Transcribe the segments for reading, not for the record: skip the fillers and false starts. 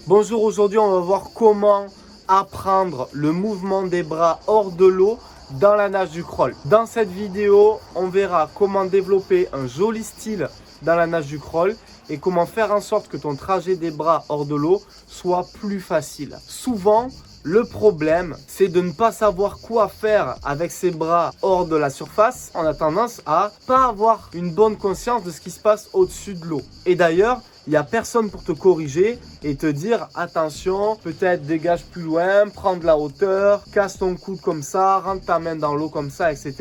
Bonjour, aujourd'hui on va voir comment apprendre le mouvement des bras hors de l'eau dans la nage du crawl. Dans cette vidéo, on verra comment développer un joli style dans la nage du crawl et comment faire en sorte que ton trajet des bras hors de l'eau soit plus facile. Souvent, le problème, c'est de ne pas savoir quoi faire avec ses bras hors de la surface. On a tendance à pas avoir une bonne conscience de ce qui se passe au-dessus de l'eau. Et d'ailleurs, il n'y a personne pour te corriger et te dire attention, peut-être dégage plus loin, prends de la hauteur, casse ton coude comme ça, rentre ta main dans l'eau comme ça, etc.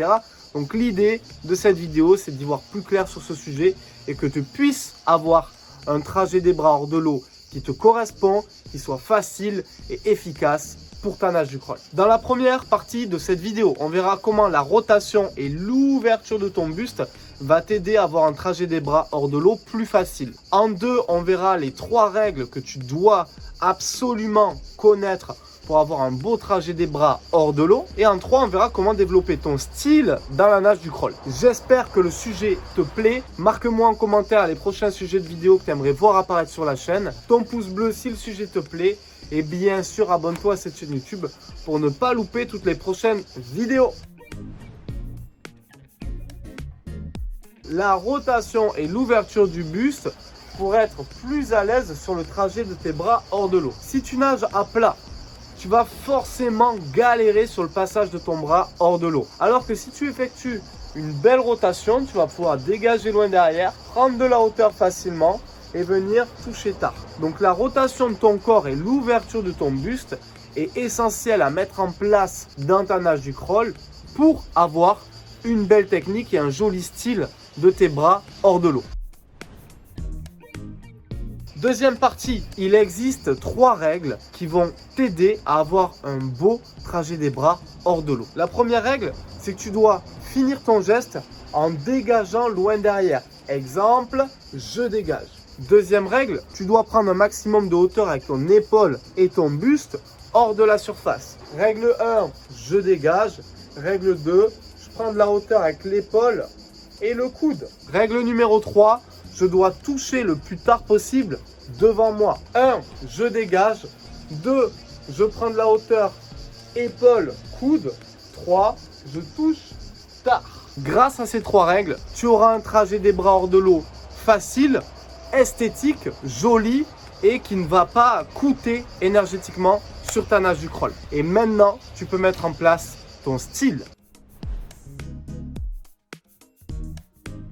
Donc l'idée de cette vidéo, c'est d'y voir plus clair sur ce sujet et que tu puisses avoir un trajet des bras hors de l'eau qui te correspond, qui soit facile et efficace pour ta nage du crawl. Dans la première partie de cette vidéo, on verra comment la rotation et l'ouverture de ton buste va t'aider à avoir un trajet des bras hors de l'eau plus facile. En deux, on verra les 3 règles que tu dois absolument connaître pour avoir un beau trajet des bras hors de l'eau. Et en 3, on verra comment développer ton style dans la nage du crawl. J'espère que le sujet te plaît. Marque-moi en commentaire les prochains sujets de vidéo que tu aimerais voir apparaître sur la chaîne. Ton pouce bleu si le sujet te plaît. Et bien sûr, abonne-toi à cette chaîne YouTube pour ne pas louper toutes les prochaines vidéos. La rotation et l'ouverture du buste pour être plus à l'aise sur le trajet de tes bras hors de l'eau. Si tu nages à plat, tu vas forcément galérer sur le passage de ton bras hors de l'eau. Alors que si tu effectues une belle rotation, tu vas pouvoir dégager loin derrière, prendre de la hauteur facilement et venir toucher tard. Donc la rotation de ton corps et l'ouverture de ton buste est essentielle à mettre en place dans ta nage du crawl pour avoir une belle technique et un joli style de tes bras hors de l'eau. Deuxième partie, il existe 3 règles qui vont t'aider à avoir un beau trajet des bras hors de l'eau. La première règle, c'est que tu dois finir ton geste en dégageant loin derrière. Exemple, je dégage. Deuxième règle, tu dois prendre un maximum de hauteur avec ton épaule et ton buste hors de la surface. Règle 1, je dégage. Règle 2, je prends de la hauteur avec l'épaule et le coude. Règle numéro 3, je dois toucher le plus tard possible devant moi. 1, je dégage. 2, je prends de la hauteur, épaule, coude. 3, je touche tard. Grâce à ces 3 règles, tu auras un trajet des bras hors de l'eau facile, esthétique, joli et qui ne va pas coûter énergétiquement sur ta nage du crawl. Et maintenant, tu peux mettre en place ton style.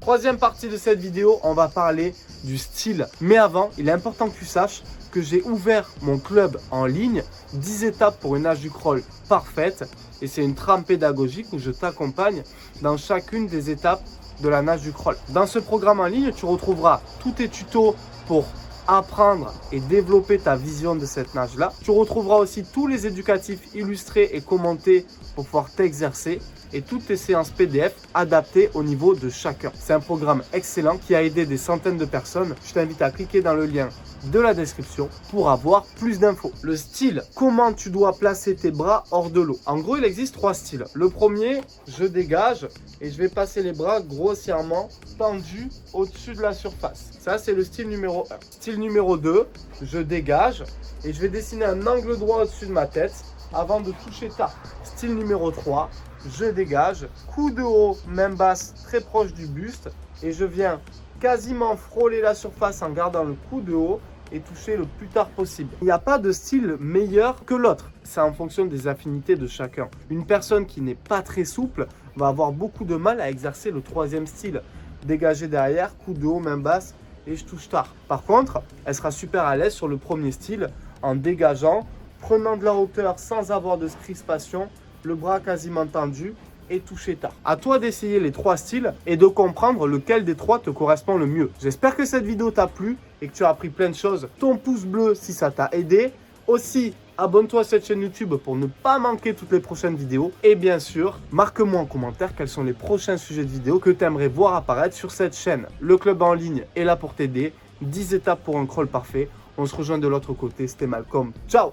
Troisième partie de cette vidéo, on va parler du style. Mais avant, il est important que tu saches que j'ai ouvert mon club en ligne, 10 étapes pour une nage du crawl parfaite. Et c'est une trame pédagogique où je t'accompagne dans chacune des étapes de la nage du crawl. Dans ce programme en ligne, tu retrouveras tous tes tutos pour apprendre et développer ta vision de cette nage-là. Tu retrouveras aussi tous les éducatifs illustrés et commentés pour pouvoir t'exercer et toutes tes séances PDF adaptées au niveau de chacun. C'est un programme excellent qui a aidé des centaines de personnes. Je t'invite à cliquer dans le lien de la description pour avoir plus d'infos. Le style, comment tu dois placer tes bras hors de l'eau. En gros, il existe 3 styles. Le premier, je dégage et je vais passer les bras grossièrement tendus au-dessus de la surface. Ça, c'est le style numéro 1. Style numéro 2, je dégage et je vais dessiner un angle droit au-dessus de ma tête avant de toucher tard. Style numéro 3, je dégage, coude haut, main basse très proche du buste et je viens quasiment frôler la surface en gardant le coude haut et toucher le plus tard possible. Il n'y a pas de style meilleur que l'autre. C'est en fonction des affinités de chacun. Une personne qui n'est pas très souple va avoir beaucoup de mal à exercer le 3e style. Dégager derrière, coude haut, main basse et je touche tard. Par contre, elle sera super à l'aise sur le premier style en dégageant, prenant de la hauteur sans avoir de crispation, le bras quasiment tendu et toucher tard. À toi d'essayer les 3 styles et de comprendre lequel des 3 te correspond le mieux. J'espère que cette vidéo t'a plu et que tu as appris plein de choses. Ton pouce bleu si ça t'a aidé. Aussi, abonne-toi à cette chaîne YouTube pour ne pas manquer toutes les prochaines vidéos. Et bien sûr, marque-moi en commentaire quels sont les prochains sujets de vidéos que tu aimerais voir apparaître sur cette chaîne. Le club en ligne est là pour t'aider. 10 étapes pour un crawl parfait. On se rejoint de l'autre côté. C'était Malcolm. Ciao!